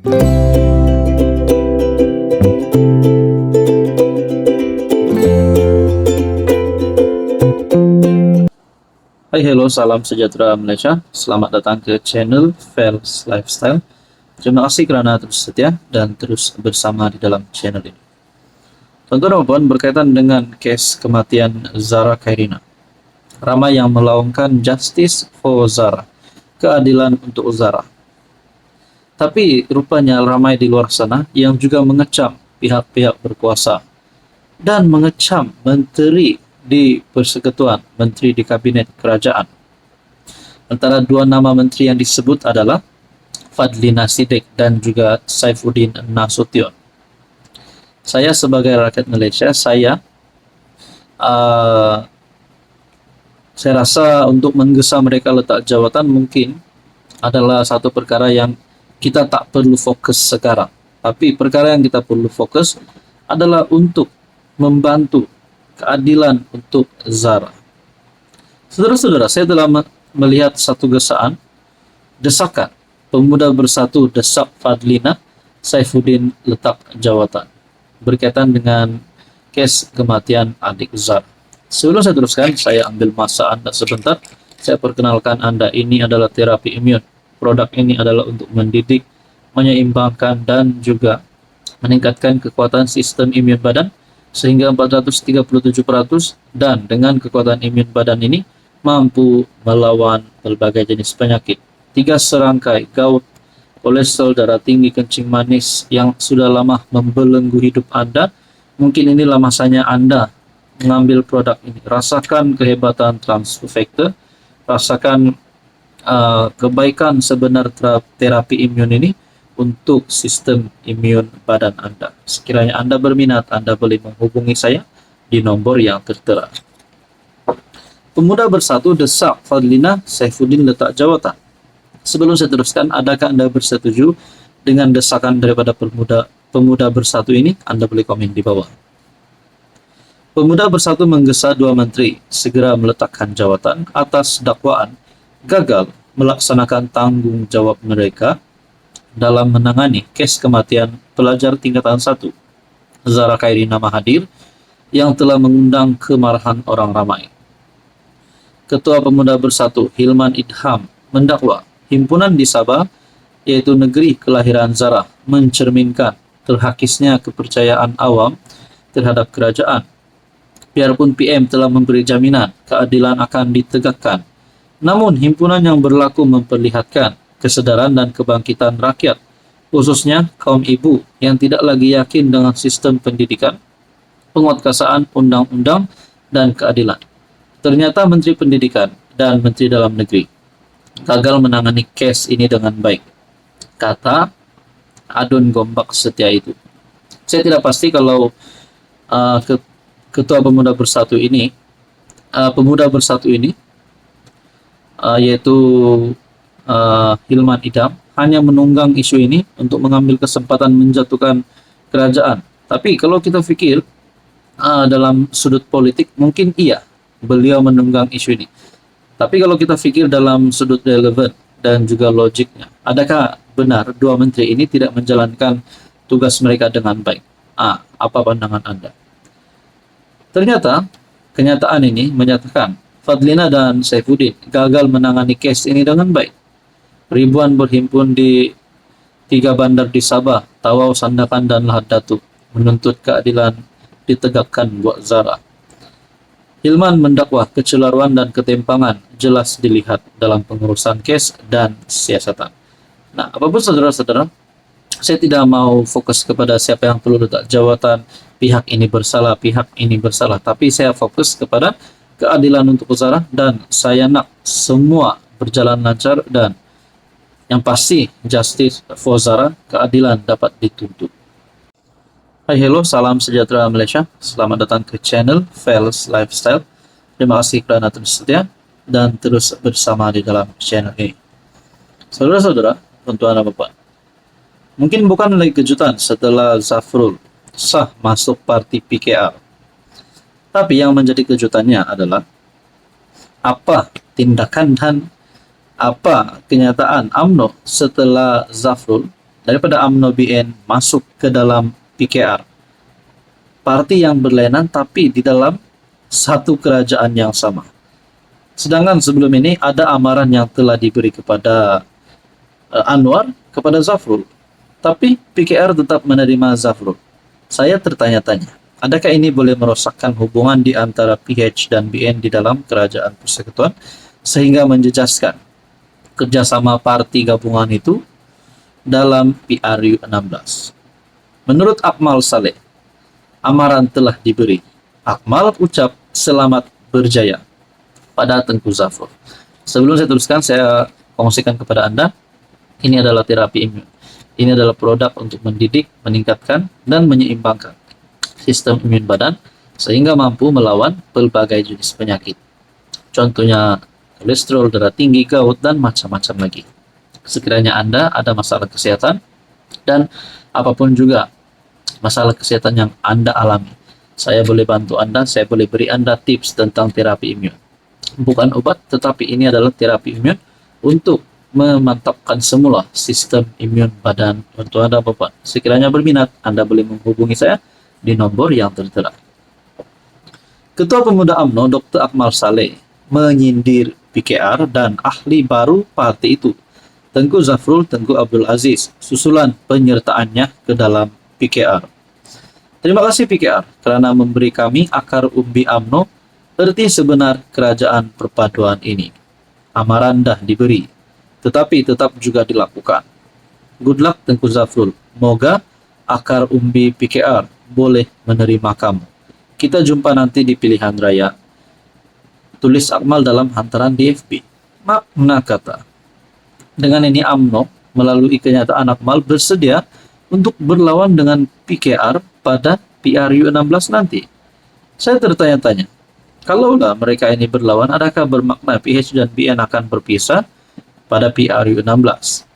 Hai, hello, salam sejahtera Malaysia. Selamat datang ke channel Fels Lifestyle. Terima kasih kerana terus setia dan terus bersama di dalam channel ini. Tuan-tuan dan puan, berkaitan dengan kes kematian Zara Khairina. Ramai yang melaungkan justice for Zara, keadilan untuk Zara. Tapi rupanya ramai di luar sana yang juga mengecam pihak-pihak berkuasa dan mengecam menteri di Persekutuan, menteri di Kabinet Kerajaan. Antara dua nama menteri yang disebut adalah Fadlina Siddiq dan juga Saifuddin Nasution. Saya sebagai rakyat Malaysia, saya rasa untuk menggesa mereka letak jawatan mungkin adalah satu perkara yang kita tak perlu fokus sekarang. Tapi perkara yang kita perlu fokus adalah untuk membantu keadilan untuk Zara. Saudara-saudara, saya telah melihat satu desakan pemuda bersatu desak Fadlina Saifuddin letak jawatan berkaitan dengan kes kematian adik Zara. Sebelum saya teruskan, saya ambil masa Anda sebentar. Saya perkenalkan Anda, ini adalah terapi imun. Produk ini adalah untuk mendidik, menyeimbangkan dan juga meningkatkan kekuatan sistem imun badan sehingga 437%, dan dengan kekuatan imun badan ini mampu melawan berbagai jenis penyakit. 3 serangkai gout, kolesterol darah tinggi, kencing manis yang sudah lama membelenggu hidup Anda. Mungkin inilah masanya Anda mengambil produk ini. Rasakan kehebatan transfactor, rasakan kebaikan sebenar terapi imun ini untuk sistem imun badan Anda. Sekiranya Anda berminat, Anda boleh menghubungi saya di nomor yang tertera. Pemuda bersatu desak Fadlina Saifuddin letak jawatan. Sebelum saya teruskan, adakah Anda bersetuju dengan desakan daripada pemuda bersatu ini? Anda boleh komen di bawah. Pemuda bersatu menggesa dua menteri segera meletakkan jawatan atas dakwaan gagal melaksanakan tanggung jawab mereka dalam menangani kes kematian pelajar tingkatan 1 Zara Khairina Mahathir yang telah mengundang kemarahan orang ramai. Ketua Pemuda Bersatu Hilman Idham mendakwa himpunan di Sabah, yaitu negeri kelahiran Zara, mencerminkan terhakisnya kepercayaan awam terhadap kerajaan. Biarpun PM telah memberi jaminan keadilan akan ditegakkan, namun himpunan yang berlaku memperlihatkan kesedaran dan kebangkitan rakyat, khususnya kaum ibu yang tidak lagi yakin dengan sistem pendidikan, penguatkuasaan undang-undang, dan keadilan. Ternyata Menteri Pendidikan dan Menteri Dalam Negeri gagal menangani kes ini dengan baik, kata Adun Gombak Setia itu. Saya tidak pasti kalau Ketua Pemuda Bersatu ini, yaitu Hilman Idham, hanya menunggang isu ini untuk mengambil kesempatan menjatuhkan kerajaan. Tapi kalau kita fikir dalam sudut politik, mungkin iya beliau menunggang isu ini. Tapi kalau kita fikir dalam sudut relevan dan juga logiknya, adakah benar dua menteri ini tidak menjalankan tugas mereka dengan baik? Apa pandangan Anda? Ternyata kenyataan ini menyatakan Fadlina dan Saifuddin gagal menangani kes ini dengan baik. Ribuan berhimpun di 3 bandar di Sabah, Tawau, Sandakan, dan Lahad Datu menuntut keadilan ditegakkan buat Zara. Hilman mendakwa kecelaruan dan ketimpangan jelas dilihat dalam pengurusan kes dan siasatan. Nah, apapun saudara-saudara, saya tidak mau fokus kepada siapa yang perlu letak jawatan, pihak ini bersalah, tapi saya fokus kepada keadilan untuk Zara, dan saya nak semua berjalan lancar, dan yang pasti justice for Zara, keadilan dapat dituntut. Hai, hello, salam sejahtera Malaysia. Selamat datang ke channel Fels Lifestyle. Terima kasih kerana terus setia dan terus bersama di dalam channel ini. Saudara-saudara, tuan-tuan dan puan, mungkin bukan lagi kejutan setelah Zafrul sah masuk parti PKR. Tapi yang menjadi kejutannya adalah apa tindakan dan apa kenyataan UMNO setelah Zafrul daripada UMNO BN masuk ke dalam PKR. Parti yang berlainan tapi di dalam satu kerajaan yang sama. Sedangkan sebelum ini ada amaran yang telah diberi kepada Anwar kepada Zafrul. Tapi PKR tetap menerima Zafrul. Saya tertanya-tanya, adakah ini boleh merosakkan hubungan di antara PH dan BN di dalam kerajaan persekutuan sehingga menjejaskan kerjasama parti gabungan itu dalam PRU 16? Menurut Akmal Saleh, amaran telah diberi. Akmal ucap selamat berjaya pada Tengku Zafrul. Sebelum saya teruskan, saya kongsikan kepada Anda, ini adalah terapi imun. Ini adalah produk untuk mendidik, meningkatkan, dan menyeimbangkan sistem imun badan sehingga mampu melawan berbagai jenis penyakit. Contohnya kolesterol, darah tinggi, gout, dan macam-macam lagi. Sekiranya Anda ada masalah kesehatan dan apapun juga masalah kesehatan yang Anda alami, saya boleh bantu Anda, saya boleh beri Anda tips tentang terapi imun. Bukan obat, tetapi ini adalah terapi imun untuk memantapkan semula sistem imun badan untuk Anda Bapak. Sekiranya berminat, Anda boleh menghubungi saya di nomor yang tertera. Ketua Pemuda UMNO Dr. Akmal Saleh menyindir PKR dan ahli baru parti itu, Tengku Zafrul Tengku Abdul Aziz, susulan penyertaannya ke dalam PKR. Terima kasih PKR kerana memberi kami akar umbi UMNO, erti sebenar kerajaan perpaduan ini. Amaran dah diberi, tetapi tetap juga dilakukan. Good luck Tengku Zafrul. Moga akar umbi PKR boleh menerima kamu. Kita jumpa nanti di pilihan raya. Tulis Akmal dalam hantaran di FB. Makna kata. Dengan ini UMNO melalui kenyataan Akmal bersedia untuk berlawan dengan PKR pada PRU 16 nanti. Saya tertanya-tanya, kalaulah mereka ini berlawan, adakah bermakna PH dan BN akan berpisah pada PRU 16.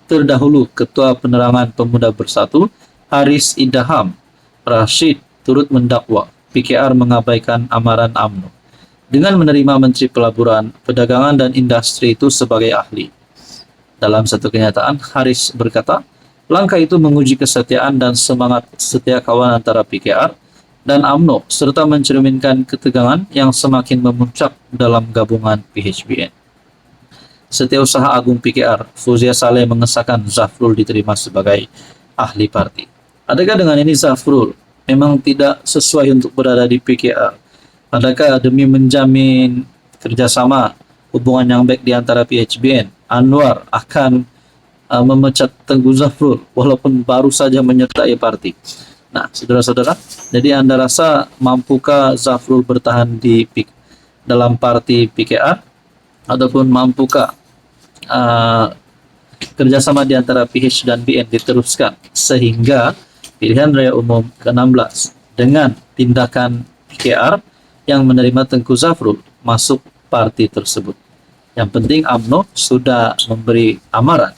Terdahulu, Ketua Penerangan Pemuda Bersatu, Haris Idaham Rashid turut mendakwa PKR mengabaikan amaran UMNO dengan menerima Menteri Pelaburan, Perdagangan dan Industri itu sebagai ahli. Dalam satu kenyataan, Haris berkata, langkah itu menguji kesetiaan dan semangat setia kawan antara PKR dan UMNO serta mencerminkan ketegangan yang semakin memuncak dalam gabungan PHBN. Setiausaha Agung PKR, Fauzia Saleh mengesahkan Zafrul diterima sebagai ahli parti. Adakah dengan ini Zafrul memang tidak sesuai untuk berada di PKR? Adakah demi menjamin kerjasama hubungan yang baik di antara PHBN, Anwar akan memecat Tengku Zafrul walaupun baru saja menyertai parti? Nah, saudara-saudara, jadi Anda rasa mampukah Zafrul bertahan di dalam parti PKR? Ataupun mampukah kerjasama di antara PH dan BN diteruskan sehingga pilihan raya umum ke-16 dengan tindakan PKR yang menerima Tengku Zafrul masuk parti tersebut. Yang penting UMNO sudah memberi amaran.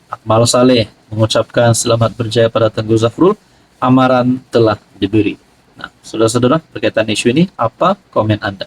Akmal Saleh mengucapkan selamat berjaya pada Tengku Zafrul, amaran telah diberi. Nah, saudara-saudara, berkaitan isu ini, apa komen Anda?